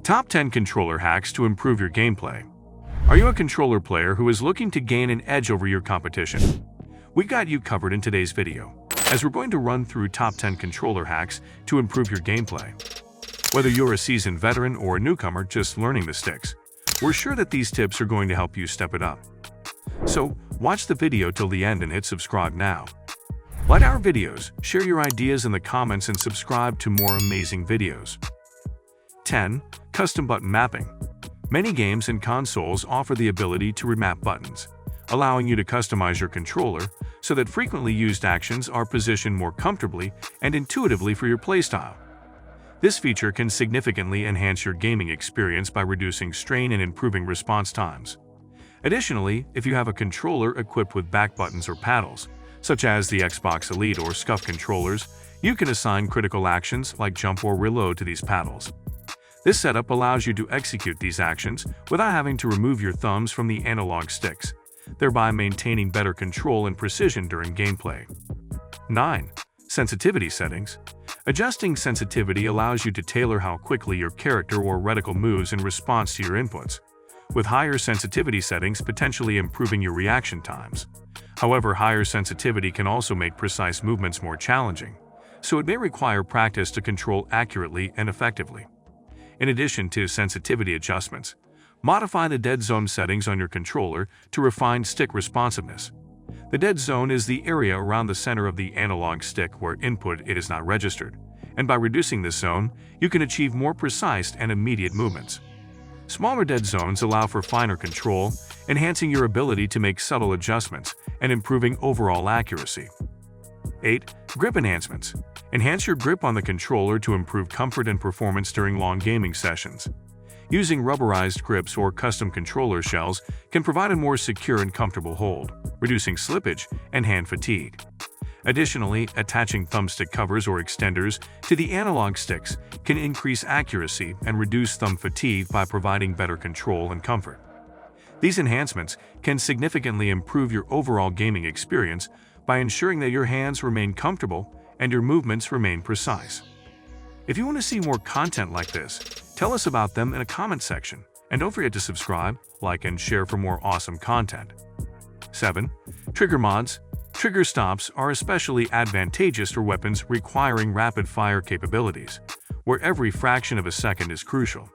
Top 10 controller hacks to improve your gameplay. Are you a controller player who is looking to gain an edge over your competition? We got you covered in today's video, as we're going to run through top 10 controller hacks to improve your gameplay. Whether you're a seasoned veteran or a newcomer just learning the sticks, we're sure that these tips are going to help you step it up. So, watch the video till the end and hit subscribe now. Like our videos, share your ideas in the comments and subscribe to more amazing videos. 10. Custom button mapping. Many games and consoles offer the ability to remap buttons, allowing you to customize your controller so that frequently used actions are positioned more comfortably and intuitively for your playstyle. This feature can significantly enhance your gaming experience by reducing strain and improving response times. Additionally, if you have a controller equipped with back buttons or paddles, such as the Xbox Elite or SCUF controllers, you can assign critical actions like jump or reload to these paddles. This setup allows you to execute these actions without having to remove your thumbs from the analog sticks, thereby maintaining better control and precision during gameplay. 9. Sensitivity settings. Adjusting sensitivity allows you to tailor how quickly your character or reticle moves in response to your inputs, with higher sensitivity settings potentially improving your reaction times. However, higher sensitivity can also make precise movements more challenging, so it may require practice to control accurately and effectively. In addition to sensitivity adjustments, modify the dead zone settings on your controller to refine stick responsiveness. The dead zone is the area around the center of the analog stick where input is not registered, and by reducing this zone, you can achieve more precise and immediate movements. Smaller dead zones allow for finer control, enhancing your ability to make subtle adjustments and improving overall accuracy. 8. Grip enhancements. Enhance your grip on the controller to improve comfort and performance during long gaming sessions. Using rubberized grips or custom controller shells can provide a more secure and comfortable hold, reducing slippage and hand fatigue. Additionally, attaching thumbstick covers or extenders to the analog sticks can increase accuracy and reduce thumb fatigue by providing better control and comfort. These enhancements can significantly improve your overall gaming experience by ensuring that your hands remain comfortable and your movements remain precise. If you want to see more content like this, tell us about them in a comment section, and don't forget to subscribe, like, and share for more awesome content. 7. Trigger mods. Trigger stops are especially advantageous for weapons requiring rapid-fire capabilities, where every fraction of a second is crucial.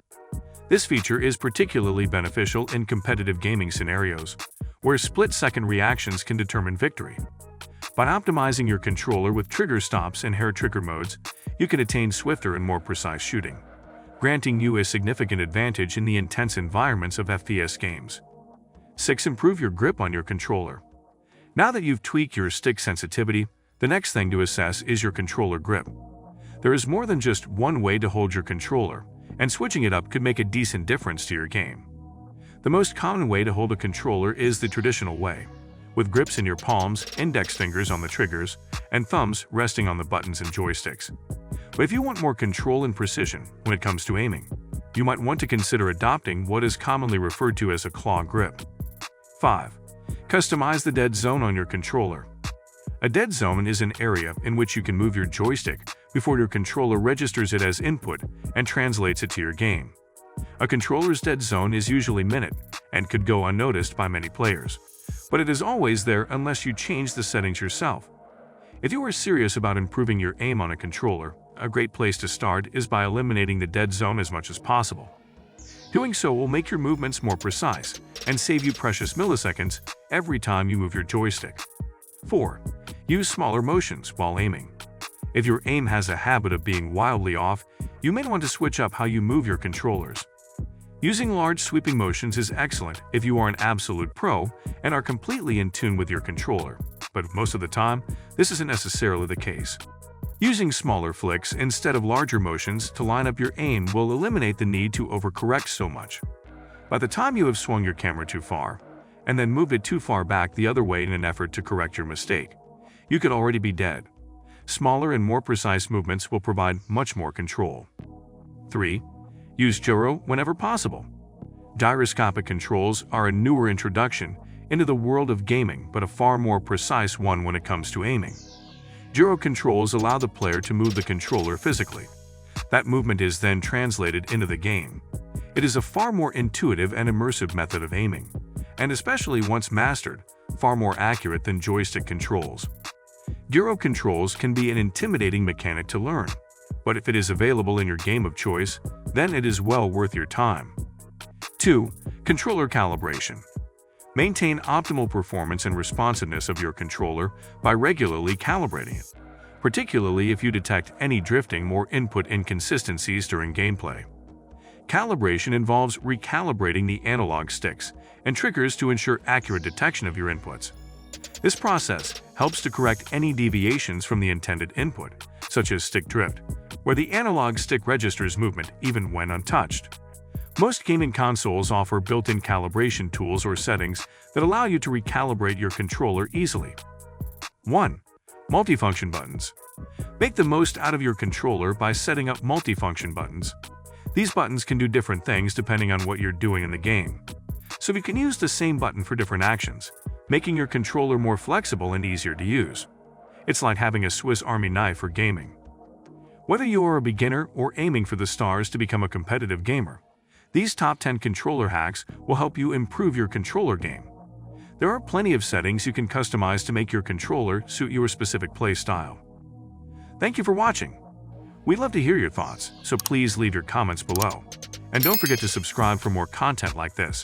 This feature is particularly beneficial in competitive gaming scenarios, where split-second reactions can determine victory. By optimizing your controller with trigger stops and hair trigger modes, you can attain swifter and more precise shooting, granting you a significant advantage in the intense environments of FPS games. 6. Improve your grip on your controller. Now that you've tweaked your stick sensitivity, the next thing to assess is your controller grip. There is more than just one way to hold your controller, and switching it up could make a decent difference to your game. The most common way to hold a controller is the traditional way, with grips in your palms, index fingers on the triggers, and thumbs resting on the buttons and joysticks. But if you want more control and precision when it comes to aiming, you might want to consider adopting what is commonly referred to as a claw grip. 5. Customize the dead zone on your controller. A dead zone is an area in which you can move your joystick before your controller registers it as input and translates it to your game. A controller's dead zone is usually minute and could go unnoticed by many players, but it is always there unless you change the settings yourself. If you are serious about improving your aim on a controller, a great place to start is by eliminating the dead zone as much as possible. Doing so will make your movements more precise and save you precious milliseconds every time you move your joystick. 4. Use smaller motions while aiming. If your aim has a habit of being wildly off, you may want to switch up how you move your controllers. Using large sweeping motions is excellent if you are an absolute pro and are completely in tune with your controller, but most of the time, this isn't necessarily the case. Using smaller flicks instead of larger motions to line up your aim will eliminate the need to overcorrect so much. By the time you have swung your camera too far, and then moved it too far back the other way in an effort to correct your mistake, you could already be dead. Smaller and more precise movements will provide much more control. 3. Use gyro whenever possible. Gyroscopic controls are a newer introduction into the world of gaming, but a far more precise one when it comes to aiming. Gyro controls allow the player to move the controller physically. That movement is then translated into the game, It is a far more intuitive and immersive method of aiming, and especially once mastered, far more accurate than joystick controls. Gyro controls can be an intimidating mechanic to learn, but if it is available in your game of choice, then it is well worth your time. 2. Controller calibration. Maintain optimal performance and responsiveness of your controller by regularly calibrating it, particularly if you detect any drifting or input inconsistencies during gameplay. Calibration involves recalibrating the analog sticks and triggers to ensure accurate detection of your inputs. This process helps to correct any deviations from the intended input, such as stick drift, where the analog stick registers movement even when untouched. Most gaming consoles offer built-in calibration tools or settings that allow you to recalibrate your controller easily. 1. Multifunction buttons. Make the most out of your controller by setting up multifunction buttons. These buttons can do different things depending on what you're doing in the game, so you can use the same button for different actions, making your controller more flexible and easier to use. It's like having a Swiss Army knife for gaming. Whether you are a beginner or aiming for the stars to become a competitive gamer, these top 10 controller hacks will help you improve your controller game. There are plenty of settings you can customize to make your controller suit your specific play style. Thank you for watching. We'd love to hear your thoughts, so please leave your comments below. And don't forget to subscribe for more content like this.